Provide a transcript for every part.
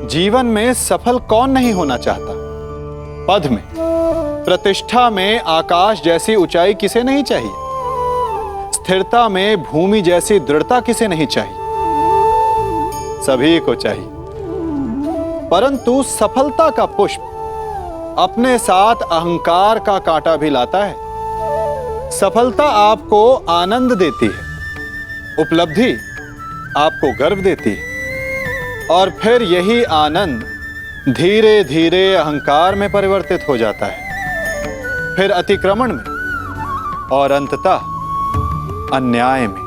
जीवन में सफल कौन नहीं होना चाहता? पद में, प्रतिष्ठा में आकाश जैसी ऊंचाई किसे नहीं चाहिए? स्थिरता में भूमि जैसी दृढ़ता किसे नहीं चाहिए? सभी को चाहिए। परंतु सफलता का पुष्प अपने साथ अहंकार का कांटा भी लाता है। सफलता आपको आनंद देती है, उपलब्धि आपको गर्व देती है, और फिर यही आनंद धीरे धीरे अहंकार में परिवर्तित हो जाता है, फिर अतिक्रमण में, और अंततः अन्याय में।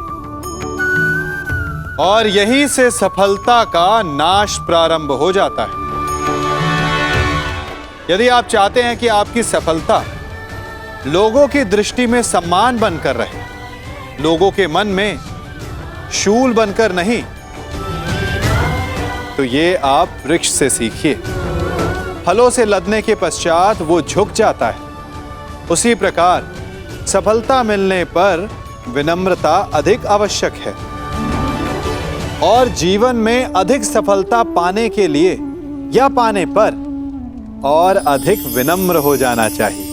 और यहीं से सफलता का नाश प्रारंभ हो जाता है। यदि आप चाहते हैं कि आपकी सफलता लोगों की दृष्टि में सम्मान बनकर रहे, लोगों के मन में शूल बनकर नहीं, तो ये आप वृक्ष से सीखिए। फलों से लदने के पश्चात वो झुक जाता है। उसी प्रकार सफलता मिलने पर विनम्रता अधिक आवश्यक है, और जीवन में अधिक सफलता पाने के लिए या पाने पर और अधिक विनम्र हो जाना चाहिए।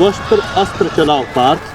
वस्त्र अस्त्र चलाओ पार्थ।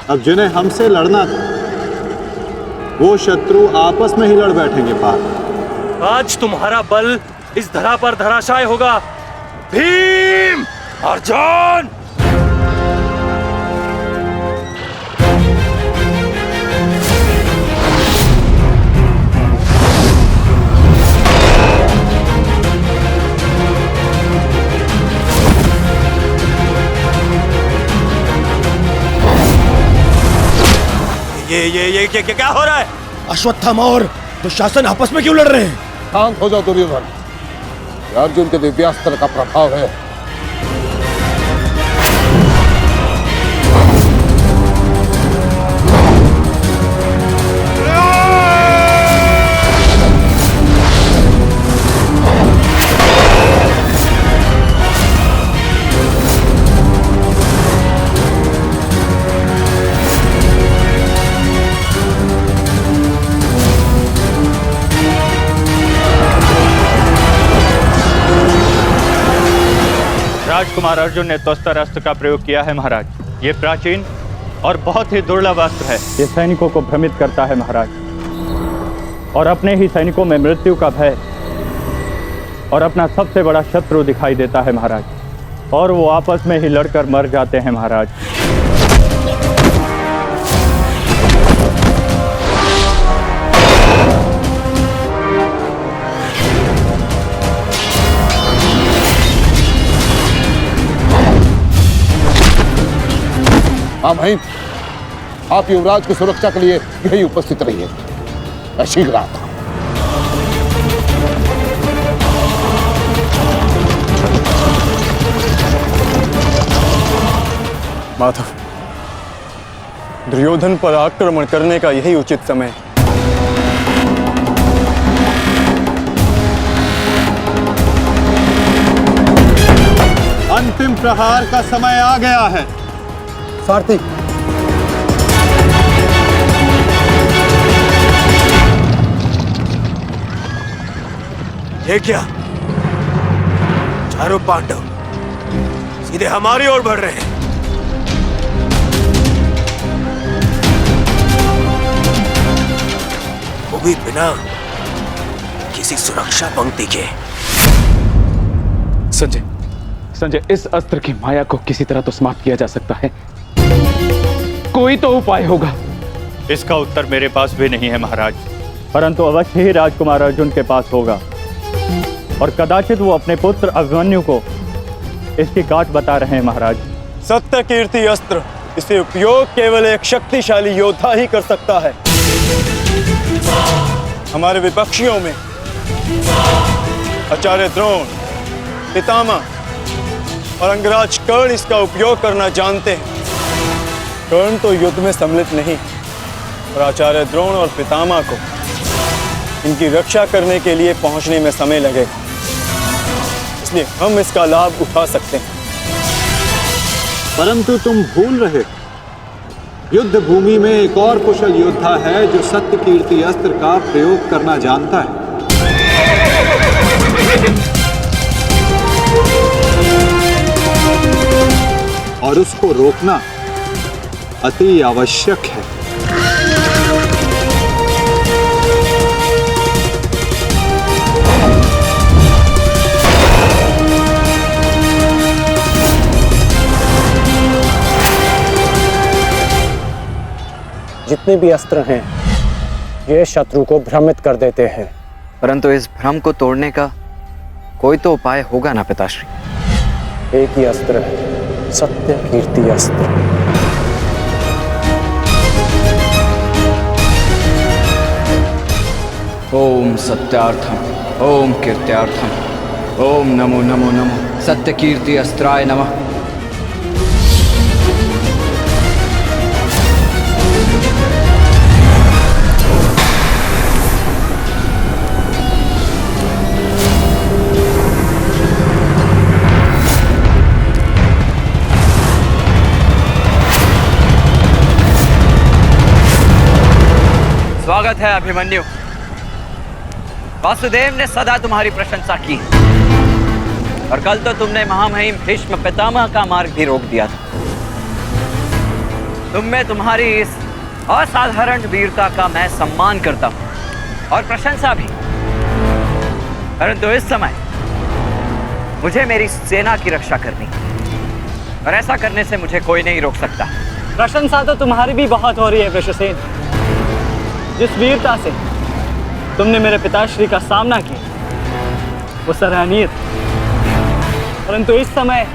अब जिन्हें हमसे लड़ना था, वो शत्रु आपस में ही लड़ बैठेंगे पार्थ। आज तुम्हारा बल इस धरा पर धराशाय होगा। भीम, अर्जुन! ये क्या हो रहा है? अश्वत्थामा और दुशासन आपस में क्यों लड़ रहे हैं? शांत हो जाओ दुर्योधन, अर्जुन के दिव्यास्त्र का प्रभाव है। राजकुमार अर्जुन ने तोस्तर अस्त्र का प्रयोग किया है महाराज। ये प्राचीन और बहुत ही दुर्लभ अस्त्र है। ये सैनिकों को भ्रमित करता है महाराज, और अपने ही सैनिकों में मृत्यु का भय और अपना सबसे बड़ा शत्रु दिखाई देता है महाराज, और वो आपस में ही लड़कर मर जाते हैं महाराज। हाँ भाई, आप युवराज की सुरक्षा के लिए यही उपस्थित रहिए। मैं शीघ्र आता हूं। माधव, दुर्योधन पर आक्रमण करने का यही उचित समय। अंतिम प्रहार का समय आ गया है। सारथी, ये क्या? चारों पांडव सीधे हमारी ओर बढ़ रहे हैं। वो भी बिना किसी सुरक्षा पंक्ति के। संजय, इस अस्त्र की माया को किसी तरह तो समाप्त किया जा सकता है। कोई तो उपाय होगा। इसका उत्तर मेरे पास भी नहीं है महाराज, परंतु अवश्य ही राजकुमार अर्जुन के पास होगा और कदाचित वो अपने पुत्र अभिमन्यु को इसकी काट बता रहे हैं महाराज। सत्य कीर्ति अस्त्र, इसे उपयोग केवल एक शक्तिशाली योद्धा ही कर सकता है। हमारे विपक्षियों में आचार्य द्रोण, पितामह और अंगराज कर्ण इसका उपयोग करना जानते हैं। कर्ण तो युद्ध में सम्मिलित नहीं और आचार्य द्रोण और पितामह को इनकी रक्षा करने के लिए पहुंचने में समय लगेगा, इसलिए हम इसका लाभ उठा सकते हैं। परंतु तुम भूल रहे हो, युद्ध भूमि में एक और कुशल योद्धा है जो सत्य कीर्ति अस्त्र का प्रयोग करना जानता है। और उसको रोकना अति आवश्यक है। जितने भी अस्त्र हैं ये शत्रु को भ्रमित कर देते हैं, परंतु इस भ्रम को तोड़ने का कोई तो उपाय होगा ना पिताश्री। एक ही अस्त्र है, सत्य कीर्ति अस्त्र। ओम सत्यार्थम, ओम कीर्त्यार्थम, ओम नमो नमो नमो सत्य कीर्ति अस्त्राय नमः। स्वागत है अभिमन्यु। वासुदेव ने सदा तुम्हारी प्रशंसा की और कल तो तुमने महामहिम भीष्म पितामह का मार्ग भी रोक दिया था। तुम में तुम्हारी इस असाधारण वीरता का मैं सम्मान करता हूं और प्रशंसा भी, परंतु इस समय मुझे मेरी सेना की रक्षा करनी है और ऐसा करने से मुझे कोई नहीं रोक सकता। प्रशंसा तो तुम्हारी भी बहुत हो रही है वृषसेन। जिस वीरता से तुमने मेरे पिताश्री का सामना किया वो सराहनीय था, परंतु इस समय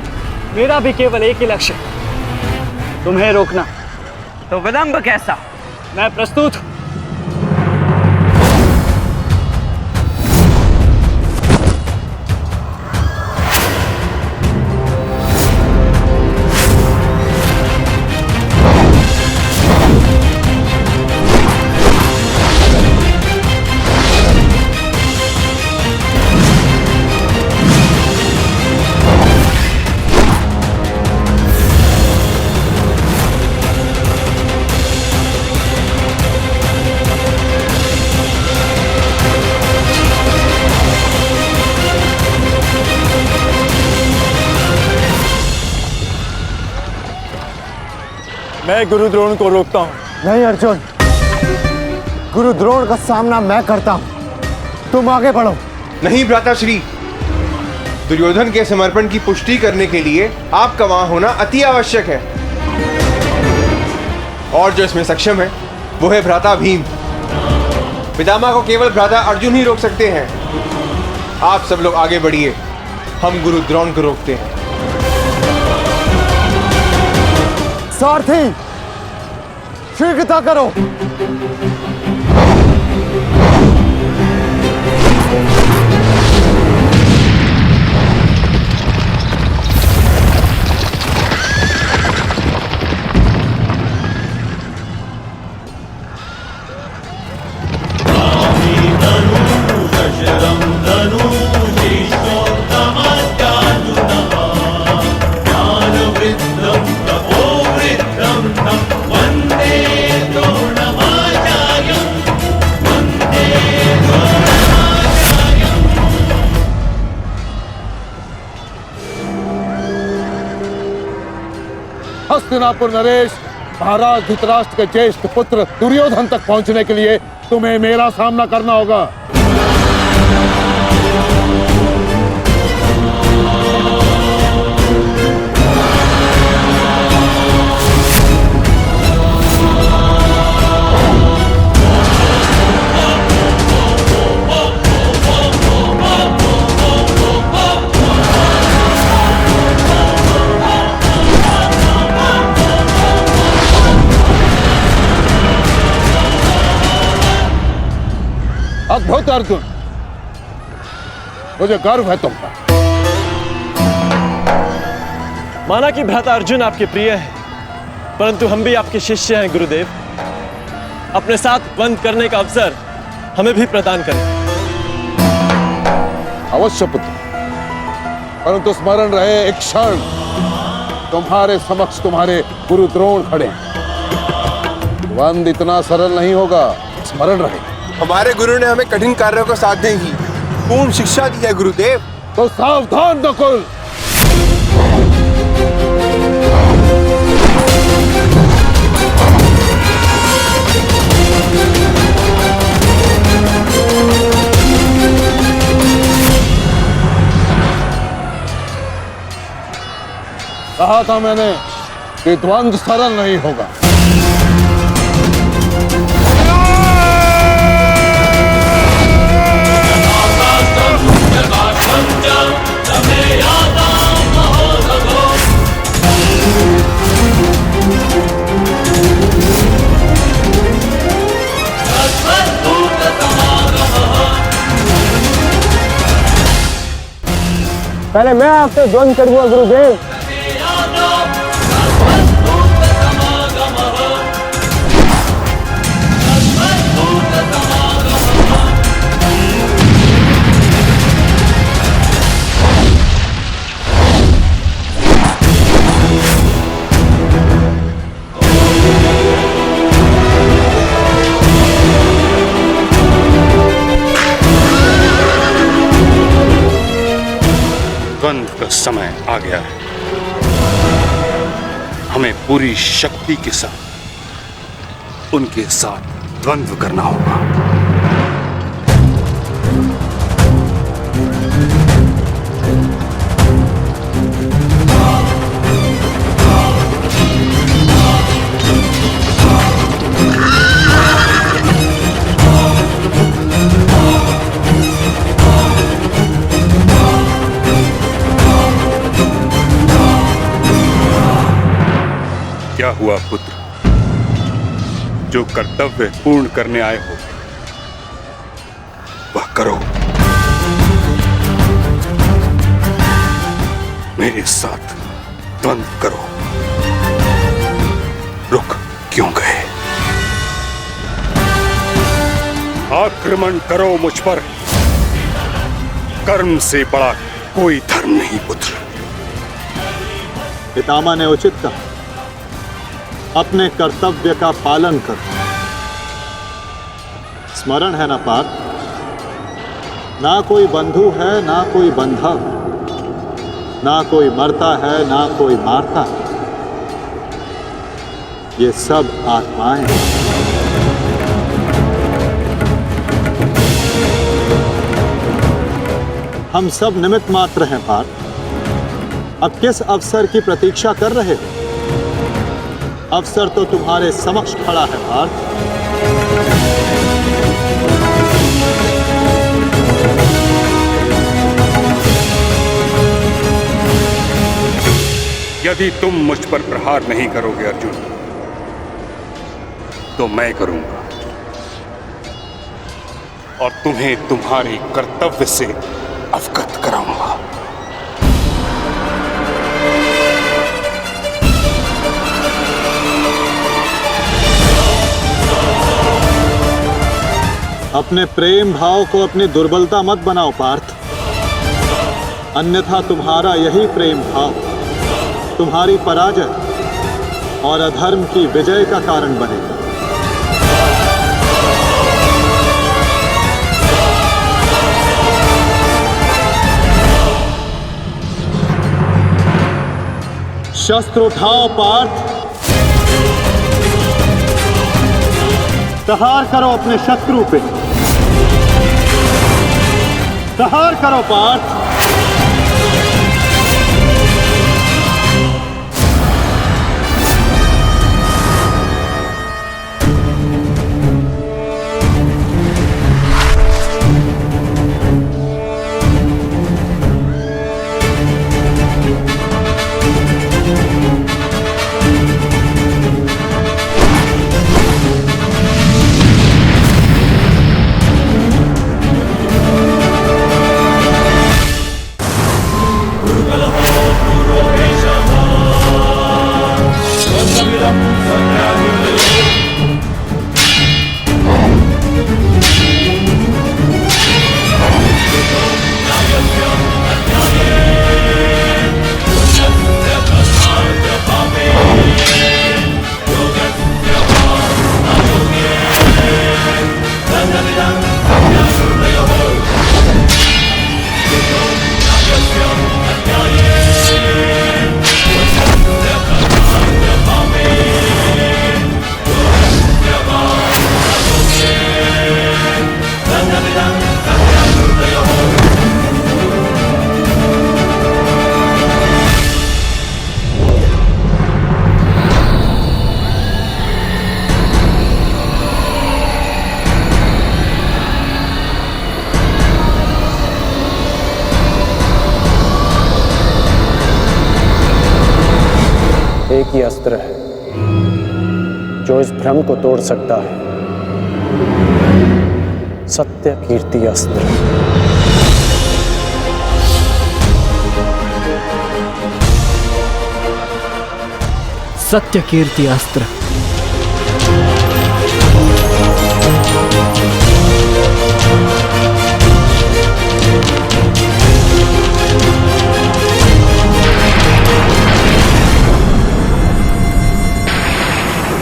मेरा भी केवल एक ही लक्ष्य है, तुम्हें रोकना। तो विलंब कैसा? मैं प्रस्तुत हूं। मैं गुरु द्रोण को रोकता हूँ। नहीं अर्जुन, गुरु द्रोण का सामना मैं करता हूं, तुम आगे बढ़ो। नहीं भ्राताश्री, दुर्योधन के समर्पण की पुष्टि करने के लिए आपका वहां होना अति आवश्यक है, और जो इसमें सक्षम है वो है भ्राता भीम। पितामह को केवल भ्राता अर्जुन ही रोक सकते हैं। आप सब लोग आगे बढ़िए, हम गुरु द्रोण को रोकते हैं। सारथी, शीघ्रता करो। वंदे द्रोणम हस्तिनापुर नरेश, महाराज धृतराष्ट्र के ज्येष्ठ पुत्र दुर्योधन तक पहुंचने के लिए तुम्हें मेरा सामना करना होगा। अद्भुत अर्जुन, मुझे गर्व है तुम पर। माना कि भ्राता अर्जुन आपके प्रिय है, परंतु हम भी आपके शिष्य हैं गुरुदेव। अपने साथ बंद करने का अवसर हमें भी प्रदान करें। अवश्य पुत्र, परंतु स्मरण रहे एक क्षण तुम्हारे समक्ष तुम्हारे गुरु द्रोण खड़े हैं। द्वंद इतना सरल नहीं होगा, स्मरण रहे। हमारे गुरु ने हमें कठिन कार्यों को साधने की पूर्ण शिक्षा दी है गुरुदेव। तो सावधान नकुल। कहा था मैंने कि द्वंद सरल नहीं होगा। पहले मैं आपसे द्वंद करूंगा गुरुदेव। द्वंद का समय आ गया है। हमें पूरी शक्ति के साथ उनके साथ द्वंद्व करना होगा। क्या हुआ पुत्र? जो कर्तव्य पूर्ण करने आए हो वह करो। मेरे साथ द्वंद्व करो। रुक क्यों गए? आक्रमण करो मुझ पर। कर्म से बड़ा कोई धर्म नहीं पुत्र। पितामह ने उचित कहा, अपने कर्तव्य का पालन कर। स्मरण है ना पार्थ, ना कोई बंधु है ना कोई बंधव, ना कोई मरता है ना कोई मारता है। ये सब आत्माएं हैं। हम सब निमित्त मात्र हैं पार्थ। अब किस अवसर की प्रतीक्षा कर रहे हो? अवसर तो तुम्हारे समक्ष खड़ा है पार्थ। यदि तुम मुझ पर प्रहार नहीं करोगे अर्जुन, तो मैं करूंगा और तुम्हें तुम्हारे कर्तव्य से अवगत कराऊंगा। अपने प्रेम भाव को अपनी दुर्बलता मत बनाओ पार्थ, अन्यथा तुम्हारा यही प्रेम भाव तुम्हारी पराजय और अधर्म की विजय का कारण बनेगा। शस्त्र उठाओ पार्थ, प्रहार करो अपने शत्रु पे, प्रहार करो पार्थ। एक ही अस्त्र है जो इस भ्रम को तोड़ सकता है, सत्य कीर्ति अस्त्र। सत्य कीर्ति अस्त्र।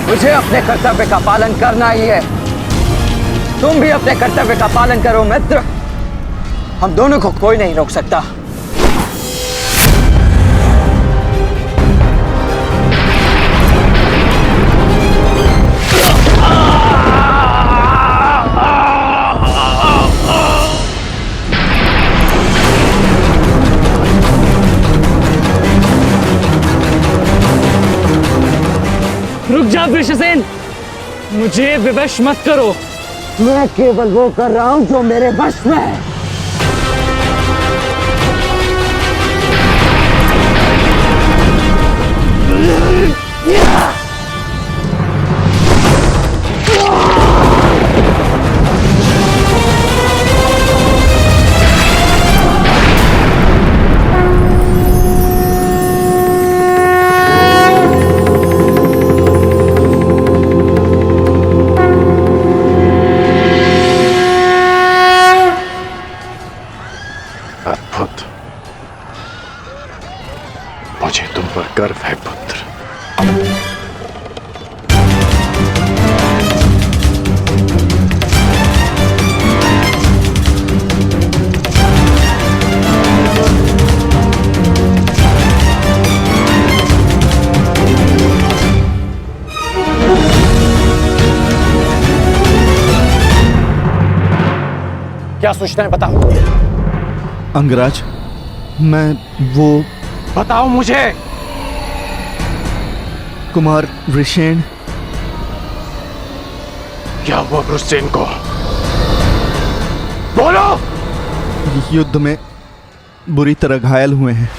मुझे अपने कर्तव्य का पालन करना ही है। तुम भी अपने कर्तव्य का पालन करो मित्र। हम दोनों को कोई नहीं रोक सकता। रुक जा वृषसेन, मुझे विवश मत करो। मैं केवल वो कर रहा हूं जो मेरे वश में है। अद्भुत, मुझे तुम पर गर्व है पुत्र। क्या सूचना है, बताओ। अंगराज, मैं वो बताओ मुझे। कुमार वृषेण। क्या हुआ वृषसेन को? बोलो। युद्ध में बुरी तरह घायल हुए हैं।